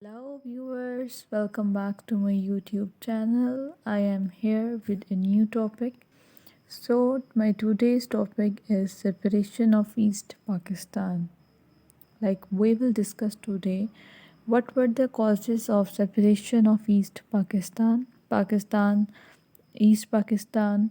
Hello viewers, welcome back to my YouTube channel. I am here with a new topic. So my today's topic is separation of East Pakistan. Like we will discuss today what were the causes of separation of Pakistan, East Pakistan,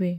way.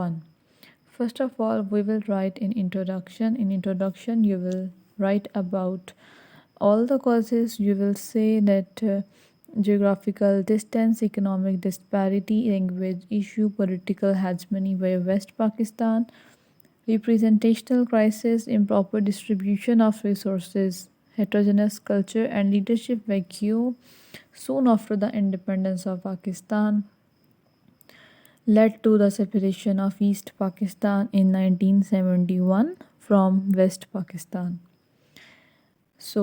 1. First of all, we will write in introduction. In introduction, you will write about all the causes. You will say that geographical distance, economic disparity, language issue, political hegemony by West Pakistan, representational crisis, improper distribution of resources, heterogeneous culture, and leadership vacuum soon after the independence of Pakistan led to the separation of East Pakistan in 1971 from West Pakistan. So,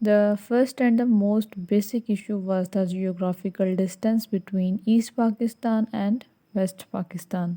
The first and the most basic issue was the geographical distance between East Pakistan and West Pakistan.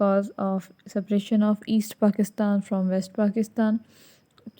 cause of separation of East Pakistan from West Pakistan.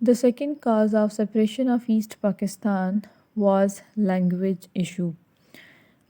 The second cause of separation of East Pakistan was language issue.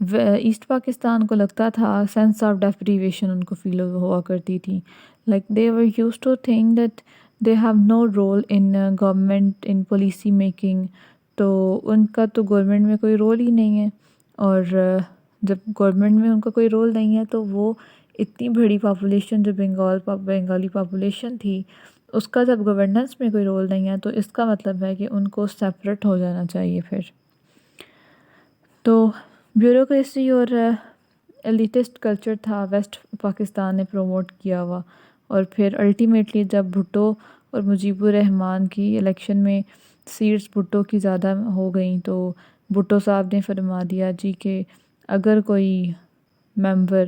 East Pakistan کو لگتا تھا sense of deprivation ان کو فیل ہوا کرتی تھی. Like they were used to think that they have no role in government in policy making. تو ان کا تو گورنمنٹ میں کوئی رول ہی نہیں ہے، اور جب گورنمنٹ میں ان کا کوئی رول نہیں ہے تو وہ اتنی بڑی پاپولیشن جو بنگالی پاپولیشن تھی، اس کا جب گورننس میں کوئی رول نہیں ہے تو اس کا مطلب ہے کہ ان کو سیپریٹ ہو جانا چاہیے. پھر تو بیوروکریسی اور ایلیٹسٹ کلچر تھا ویسٹ پاکستان نے پروموٹ کیا ہوا، اور پھر الٹیمیٹلی جب بھٹو اور مجیب الرحمان کی الیکشن میں سیٹس بھٹو کی زیادہ ہو گئیں تو بھٹو صاحب نے فرما دیا جی کہ اگر کوئی ممبر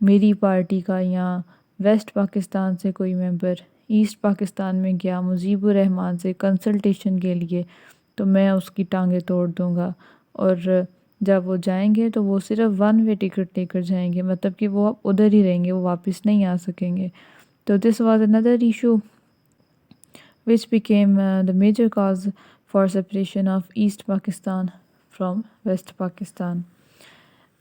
میری پارٹی کا یا ویسٹ پاکستان سے کوئی ممبر ایسٹ پاکستان میں گیا مجیب الرحمان سے کنسلٹیشن کے لیے تو میں اس کی ٹانگیں توڑ دوں گا. اور جب وہ جائیں گے تو وہ صرف ون وے ٹکٹ لے کر جائیں گے، مطلب کہ وہ ادھر ہی رہیں گے، وہ واپس نہیں آ سکیں گے. تو this was another issue which became the major cause for separation of East Pakistan from West Pakistan.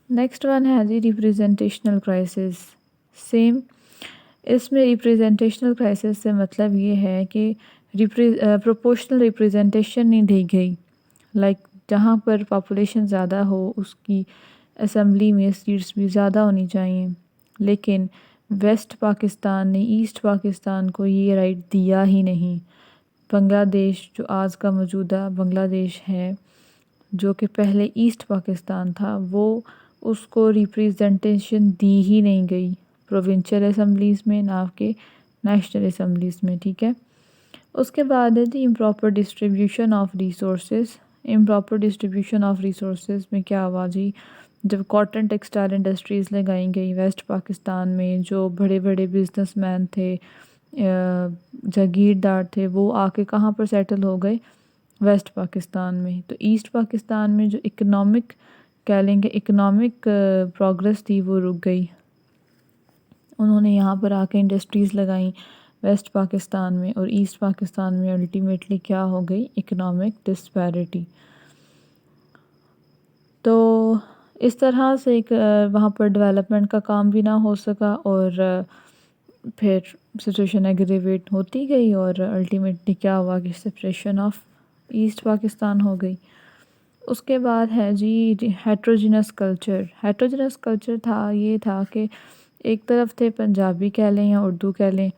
Next one ہے جی ریپریزنٹیشنل کرائسس. سیم اس میں ریپریزنٹیشنل کرائسس سے مطلب یہ ہے کہ پروپورشنل ریپریزنٹیشن نہیں دی گئی. لائک جہاں پر پاپولیشن زیادہ ہو اس کی اسمبلی میں سیٹس بھی زیادہ ہونی چاہیے، لیکن ویسٹ پاکستان نے ایسٹ پاکستان کو یہ رائٹ دیا ہی نہیں. بنگلہ دیش جو آج کا موجودہ بنگلہ دیش ہے، جو کہ پہلے ایسٹ پاکستان تھا، وہ اس کو ریپریزنٹیشن دی ہی نہیں گئی پروونشل اسمبلیز میں، نہ کہ نیشنل اسمبلیز میں. ٹھیک ہے. اس کے بعد ہے جی improper distribution of resources. Improper distribution of resources میں کیا ہوا جی، جب کاٹن ٹیکسٹائل انڈسٹریز لگائی گئی ویسٹ پاکستان میں، جو بڑے بڑے بزنس مین تھے، جاگیردار تھے، وہ آ کے کہاں پر سیٹل ہو گئے؟ ویسٹ پاکستان میں. تو ایسٹ پاکستان میں جو اکنامک کہہ لیں گے اکنامک پروگرس تھی وہ رک گئی. انہوں نے یہاں پر آ کے انڈسٹریز لگائیں ویسٹ پاکستان میں، اور ایسٹ پاکستان میں الٹیمیٹلی کیا ہو گئی؟ Economic disparity. تو اس طرح سے ایک وہاں پر ڈیولپمنٹ کا کام بھی نہ ہو سکا، اور پھر سچویشن ایگریویٹ ہوتی گئی، اور الٹیمیٹلی کیا ہوا کہ سپریشن آف ایسٹ پاکستان ہو گئی. اس کے بعد ہے جی ہیٹروجینس کلچر. ہیٹروجینس کلچر تھا یہ تھا کہ ایک طرف تھے پنجابی کہہ لیں یا اردو کہہ لیں،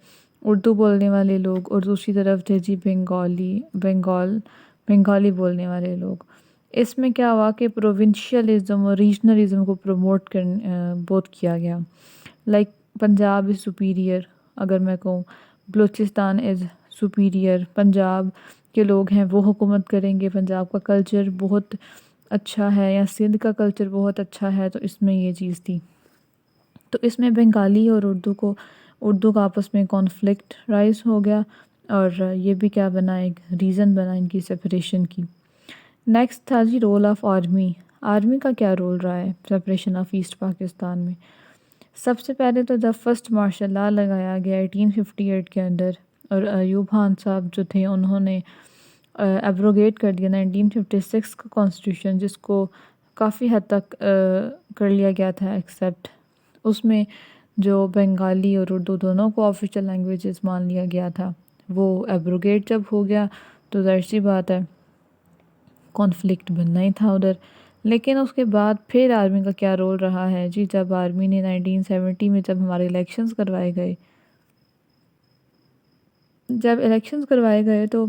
اردو بولنے والے لوگ، اور دوسری طرف تھے جی بنگالی بولنے والے لوگ. اس میں کیا ہوا کہ پروونشلزم اور ریجنلزم کو پروموٹ بہت کیا گیا. لائک پنجاب از سپیریئر، اگر میں کہوں بلوچستان از سپیریئر، پنجاب کے لوگ ہیں وہ حکومت کریں گے، پنجاب کا کلچر بہت اچھا ہے، یا سندھ کا کلچر بہت اچھا ہے. تو اس میں یہ چیز تھی. تو اس میں بنگالی اور اردو کا آپس میں کانفلکٹ رائز ہو گیا، اور یہ بھی کیا بنا، ایک ریزن بنا ان کی سپریشن کی. نیکسٹ تھا جی رول آف آرمی. آرمی کا کیا رول رہا ہے سپریشن آف ایسٹ پاکستان میں؟ سب سے پہلے تو جب فرسٹ مارشل لا لگایا گیا 1858 کے اندر، اور ایوب خان صاحب جو تھے انہوں نے ایبروگیٹ کر دیا 1956 کا کانسٹیٹیوشن، جس کو کافی حد تک کر لیا گیا تھا ایکسیپٹ. اس میں جو بنگالی اور اردو دونوں کو آفیشیل لینگویجز مان لیا گیا تھا، وہ ایبروگیٹ جب ہو گیا تو ظاہر سی بات ہے کانفلکٹ بننا ہی تھا ادھر. لیکن اس کے بعد پھر آرمی کا کیا رول رہا ہے جی، جب آرمی نے 1970 میں جب ہمارے الیکشنز کروائے گئے تو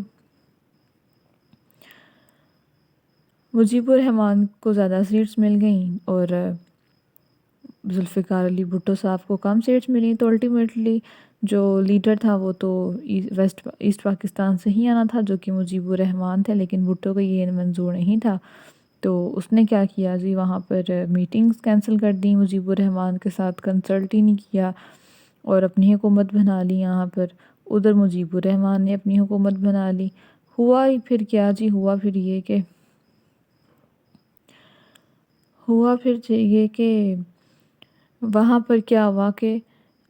مجیب الرحمان کو زیادہ سیٹس مل گئیں اور ذوالفقار علی بھٹو صاحب کو کم سیٹس ملی. تو الٹیمیٹلی جو لیڈر تھا وہ تو ایسٹ پاکستان سے ہی آنا تھا، جو کہ مجیب الرحمان تھے، لیکن بھٹو کو یہ منظور نہیں تھا. تو اس نے کیا کیا جی، وہاں پر میٹنگز کینسل کر دیں، مجیب الرحمان کے ساتھ کنسلٹ ہی نہیں کیا، اور اپنی حکومت بنا لی یہاں پر. ادھر مجیب الرحمان نے اپنی حکومت بنا لی. ہوا پھر کیا جی، ہوا پھر یہ کہ وہاں پر کیا ہوا کہ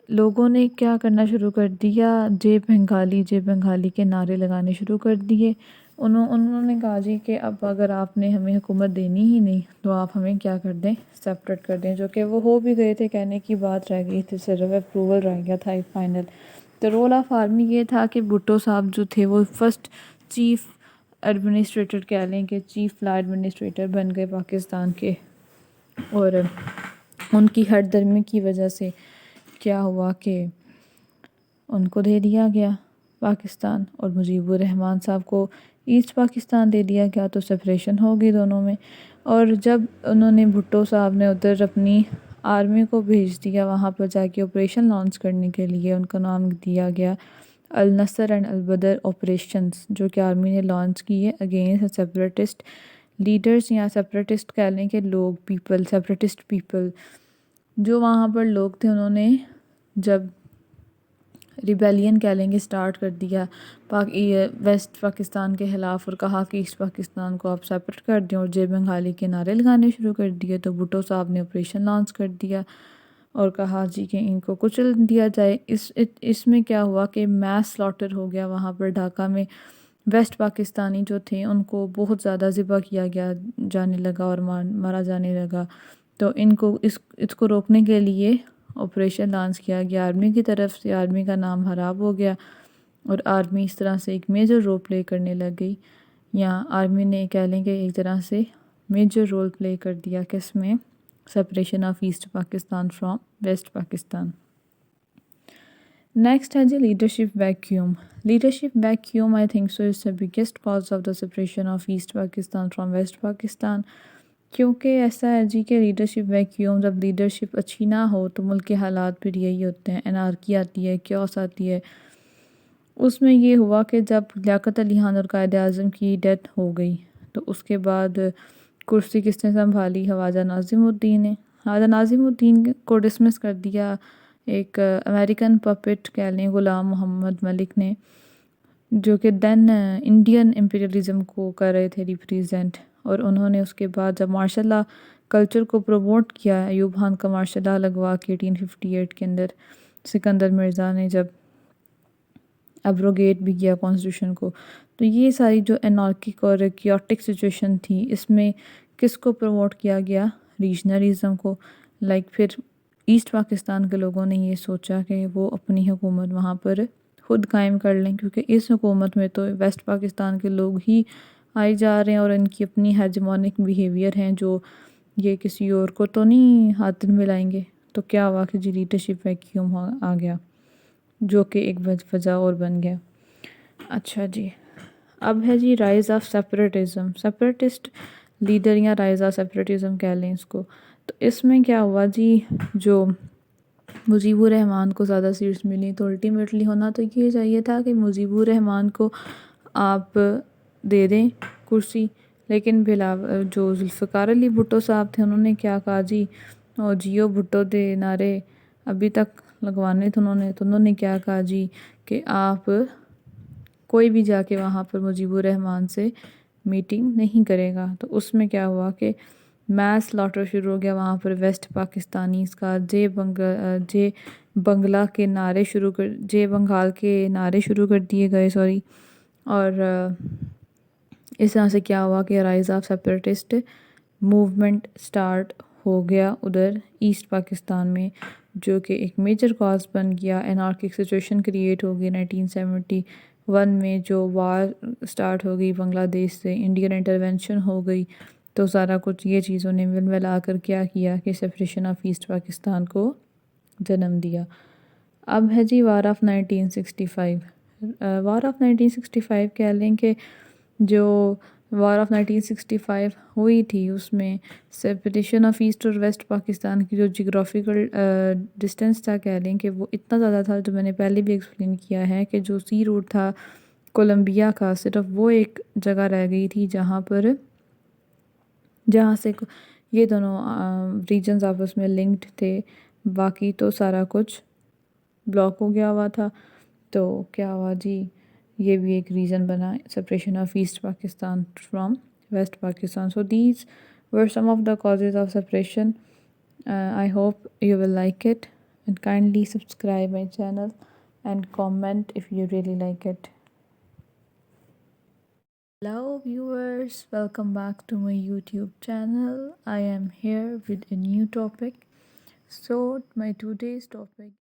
لوگوں نے کیا کرنا شروع کر دیا، جے بنگالی کے نعرے لگانے شروع کر دیے. انہوں نے کہا جی کہ اب اگر آپ نے ہمیں حکومت دینی ہی نہیں تو آپ ہمیں کیا کر دیں، سپریٹ کر دیں، جو کہ وہ ہو بھی گئے تھے، کہنے کی بات رہ گئی تھی، صرف اپروول رہ گیا تھا ایک فائنل۔ تو رول آف آرمی یہ تھا کہ بھٹو صاحب جو تھے وہ فرسٹ چیف ایڈمنسٹریٹر کہہ لیں کہ چیف لا ایڈمنسٹریٹر بن گئے پاکستان کے، اور ان کی ہٹ درمی کی وجہ سے کیا ہوا کہ ان کو دے دیا گیا پاکستان، اور مجیب الرحمن صاحب کو ایسٹ پاکستان دے دیا گیا، تو سپریشن ہو گئی دونوں میں۔ اور جب انہوں نے بھٹو صاحب نے ادھر اپنی آرمی کو بھیج دیا وہاں پر جا کے آپریشن لانچ کرنے کے لیے، ان کا نام دیا گیا النصر اینڈ البدر آپریشنز، جو کہ آرمی نے لانچ کی ہے اگینسٹ سیپریٹسٹ لیڈرز یا سیپریٹسٹ کہہ لیں کہ لوگ، پیپل، سیپریٹسٹ پیپل جو وہاں پر لوگ تھے۔ انہوں نے جب ریبیلین کہہ لیں گے سٹارٹ کر دیا ویسٹ پاکستان کے خلاف، اور کہا کہ ایسٹ پاکستان کو آپ سیپریٹ کر دیں، اور جے بنگالی کے نعرے لگانے شروع کر دیے، تو بھٹو صاحب نے آپریشن لانچ کر دیا اور کہا جی کہ ان کو کچل دیا جائے۔ اس میں کیا ہوا کہ میس سلاٹر ہو گیا وہاں پر ڈھاکہ میں، ویسٹ پاکستانی جو تھے ان کو بہت زیادہ ذبح کیا گیا جانے لگا اور مارا جانے لگا۔ تو ان کو اس کو روکنے کے لیے آپریشن لانچ کیا گیا آرمی کی طرف سے، آرمی کا نام خراب ہو گیا، اور آرمی اس طرح سے ایک میجر رول پلے کرنے لگ گئی، یا آرمی نے کہہ لیں کہ ایک طرح سے میجر رول پلے کر دیا کس میں، separation of East Pakistan from West Pakistan. Next ہے جی leadership vacuum. Leadership vacuum I think so is the biggest cause of the separation of East Pakistan from West Pakistan, کیونکہ ایسا ہے جی کہ لیڈرشپ ویکیوم، جب لیڈرشپ اچھی نہ ہو تو ملک کے حالات پھر یہی ہوتے ہیں، انارکی آتی ہے، کیوس آتی ہے۔ اس میں یہ ہوا کہ جب لیاقت علی خان اور قائد اعظم کی ڈیتھ ہو گئی تو اس کے بعد کرسی کس نے سنبھالی؟ خواجہ ناظم الدین نے۔ خواجہ ناظم الدین کو ڈسمس کر دیا ایک امریکن پپٹ کہہ لیں غلام محمد ملک نے، جو کہ دین انڈین امپیریلزم کو کر رہے تھے ریپریزنٹ، اور انہوں نے اس کے بعد جب مارشل لا کلچر کو پروموٹ کیا، ایوب خان کا مارشل لا لگوا کے 1858 کے اندر، سکندر مرزا نے جب ابروگیٹ بھی کیا کانسٹیٹیوشن کو، تو یہ ساری جو انارکک اور کیوٹک سچویشن تھی، اس میں کس کو پروموٹ کیا گیا؟ ریجنلزم کو۔ پھر ایسٹ پاکستان کے لوگوں نے یہ سوچا کہ وہ اپنی حکومت وہاں پر خود قائم کر لیں، کیونکہ اس حکومت میں تو ویسٹ پاکستان کے لوگ ہی آئی جا رہے ہیں، اور ان کی اپنی ہیجمونک بیہیویئر ہیں جو یہ کسی اور کو تو نہیں ہاتھ ملائیں گے۔ تو کیا ہوا کہ جی لیڈرشپ ویکیوم آ گیا، جو کہ ایک وجہ اور بن گیا۔ اچھا جی، اب ہے جی رائز آف سیپریٹزم، سیپریٹسٹ لیڈر یا رائز آف سیپریٹزم کہہ لیں اس کو۔ تو اس میں کیا ہوا جی، جو مجیب الرحمن کو زیادہ سیٹس ملی، تو الٹیمیٹلی ہونا تو یہ چاہیے تھا کہ مجیب الرحمن کو آپ دے دیں کرسی، لیکن جو ذوالفقار علی بھٹو صاحب تھے انہوں نے کیا کہا جی، اور جیو بھٹو دے نعرے ابھی تک لگوانے تھے تو انہوں نے کیا کہا جی کہ آپ کوئی بھی جا کے وہاں پر مجیب الرحمن سے میٹنگ نہیں کرے گا۔ تو اس میں کیا ہوا کہ میس سلاٹر شروع ہو گیا وہاں پر ویسٹ پاکستانیز کا، جے بنگال کے نعرے شروع کر دیے گئے، اور اس طرح سے کیا ہوا کہ rise of separatist movement start ہو گیا ادھر ایسٹ پاکستان میں، جو کہ ایک میجر کاز بن گیا، انارکک سچویشن کریٹ ہو گئی 1971 میں، جو وار سٹارٹ ہو گئی بنگلہ دیش سے، انڈین انٹرونشن ہو گئی، تو سارا کچھ یہ چیزوں نے مل ملا کر کیا کیا کہ سپریشن آف ایسٹ پاکستان کو جنم دیا۔ اب ہے جی وار آف 1965۔ وار آف 1965 کہہ لیں کہ جو وار آف 1965 ہوئی تھی، اس میں سپریشن آف ایسٹ اور ویسٹ پاکستان کی جو جغرافیکل ڈسٹینس تھا، کہہ لیں کہ وہ اتنا زیادہ تھا، جو میں نے پہلے بھی ایکسپلین کیا ہے کہ جو سی روٹ تھا کولمبیا کا، صرف وہ ایک جگہ رہ گئی تھی جہاں سے یہ دونوں ریجنز آپس میں لنکڈ تھے، باقی تو سارا کچھ بلاک ہو گیا ہوا تھا۔ تو کیا ہوا جی، یہ بھی ایک ریزن بنا separation of East Pakistan from West Pakistan. So these were some of the causes of separation. I hope you will like it, and kindly subscribe my channel and comment if you really like it. Hello viewers, welcome back to my YouTube channel. I am here with a new topic. So my today's topic